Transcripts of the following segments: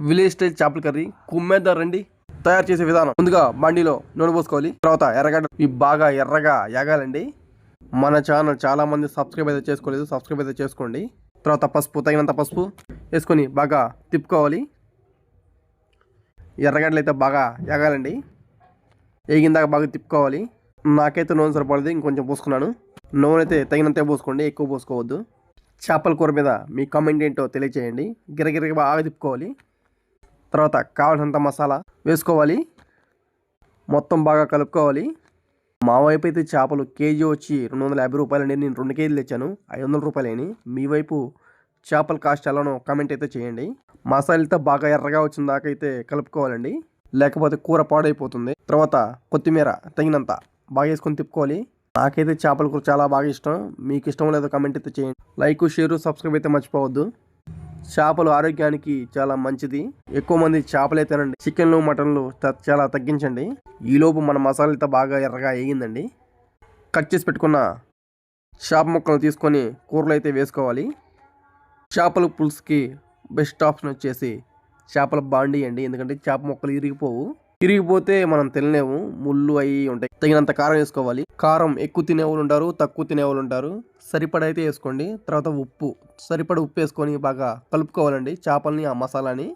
Village style చేపల curry కుమ్మేద్దాం రండి. తయారు చేసే విధానం: ముందుగా బండిలో నూనె పోసుకోవాలి. తర్వాత ఎర్రగడ్డ ఇవి బాగా ఎర్రగా యాగాలండి. మన ఛానల్ చాలా మంది సబ్స్క్రైబ్ అయితే చేసుకోలేదు, సబ్స్క్రైబ్ అయితే చేసుకోండి. తర్వాత పసుపు, తగినంత పసుపు వేసుకొని బాగా తిప్పుకోవాలి. ఎర్రగడ్డలు అయితే బాగా యాగాలండి. వేగిందాక బాగా తిప్పుకోవాలి. నాకైతే నూనె సరిపడదు, ఇంకొంచెం పోసుకున్నాను. నూనె అయితే తగినంతే పోసుకోండి, ఎక్కువ పోసుకోవద్దు. చేపల కూర మీద మీ కామెంట్ ఏంటో తెలియచేయండి. గిరగిరగా బాగా తిప్పుకోవాలి. తర్వాత కావాల్సినంత మసాలా వేసుకోవాలి. మొత్తం బాగా కలుపుకోవాలి. మా వైపు అయితే చేపలు కేజీ వచ్చి 250 రూపాయలండి. నేను 2 కేజీలు తెచ్చాను, 500 రూపాయలని. మీ వైపు చేపల కాస్ట్ ఎలానో కామెంట్ అయితే చేయండి. మసాలాతో బాగా ఎర్రగా వచ్చిన దాకా అయితే కలుపుకోవాలండి, లేకపోతే కూర పాడైపోతుంది. తర్వాత కొత్తిమీర తగినంత బాగా వేసుకొని తిప్పుకోవాలి. నాకైతే చేపల కూర చాలా బాగా ఇష్టం. మీకు ఇష్టం లేదో కామెంట్ అయితే చేయండి. లైక్, షేర్, సబ్స్క్రైబ్ అయితే మర్చిపోవద్దు. చేపలు ఆరోగ్యానికి చాలా మంచిది. ఎక్కువ మంది చేపలే తినండి. చికెన్లు, మటన్లు చాలా తగ్గించండి. ఈలోపు మన మసాలాతో బాగా ఎర్రగా వేగిందండి. కట్ చేసి పెట్టుకున్న చేప ముక్కలు తీసుకొని కూరలో అయితే వేసుకోవాలి. చేపల పులుసుకి బెస్ట్ ఆప్షన్ వచ్చేసి చేపల బాండి అండి. ఎందుకంటే చేప ముక్కలు ఇరిగిపోతే మనం తినలేము, ముళ్ళు అవి ఉంటాయి. తగినంత కారం వేసుకోవాలి. కారం ఎక్కువ తినేవాళ్ళు ఉంటారు, తక్కువ తినేవాళ్ళు ఉంటారు. సరిపడ అయితే వేసుకోండి. తర్వాత ఉప్పు, సరిపడ ఉప్పు వేసుకొని బాగా కలుపుకోవాలండి చేపల్ని, ఆ మసాలాని.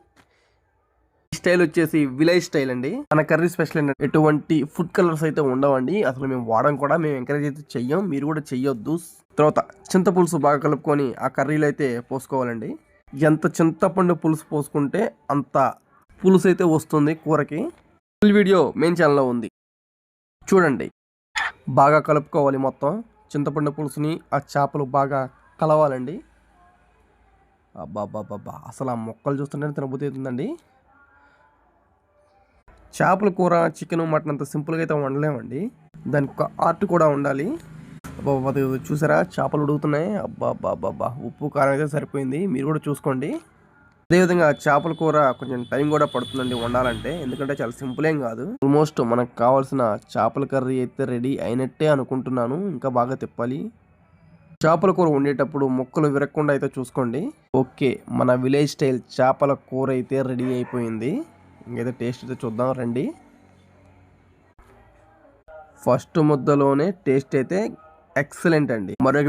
స్టైల్ వచ్చేసి విలేజ్ స్టైల్ అండి. మన కర్రీ స్పెషల్ ఏంటంటే ఎటువంటి ఫుడ్ కలర్స్ అయితే ఉండవండి. అసలు మేము వాడడం కూడా, మేము ఎంకరేజ్ అయితే చెయ్యం, మీరు కూడా చెయ్యొద్దు. తర్వాత చింతపులుసు బాగా కలుపుకొని ఆ కర్రీలో అయితే పోసుకోవాలండి. ఎంత చింతపండు పులుసు పోసుకుంటే అంత పులుసు అయితే వస్తుంది కూరకి. ఫుల్ వీడియో మెయిన్ ఛానల్లో ఉంది, చూడండి. బాగా కలుపుకోవాలి. మొత్తం చింతపండు పులుసుని ఆ చేపలు బాగా కలవాలండి. అబ్బా, అసలు ఆ మొక్కలు చూస్తుంటే తినబుద్ధి అవుతుందండి. చేపల కూర, చికెన్, మటన్ అంత సింపుల్గా అయితే వండలేమండి. దానికి ఒక ఆర్ట్ కూడా ఉండాలి. అబ్బా, చూసారా చేపలు ఉడుకుతున్నాయి. అబ్బా, ఉప్పు కారం అయితే సరిపోయింది, మీరు కూడా చూసుకోండి. అదేవిధంగా చేపల కూర కొంచెం టైం కూడా పడుతుందండి వండాలంటే, ఎందుకంటే చాలా సింపుల్ ఏం కాదు. ఆల్మోస్ట్ మనకు కావాల్సిన చేపల కర్రీ అయితే రెడీ అయినట్టే అనుకుంటున్నాను. ఇంకా బాగా తిప్పాలి. చేపల కూర వండేటప్పుడు ముక్కలు విరగకుండా అయితే చూసుకోండి. ఓకే, మన విలేజ్ స్టైల్ చేపల కూర అయితే రెడీ అయిపోయింది. ఇంకైతే టేస్ట్ అయితే చూద్దాం రండి. ఫస్ట్ ముద్దలోనే టేస్ట్ అయితే ఎక్సలెంట్ అండి.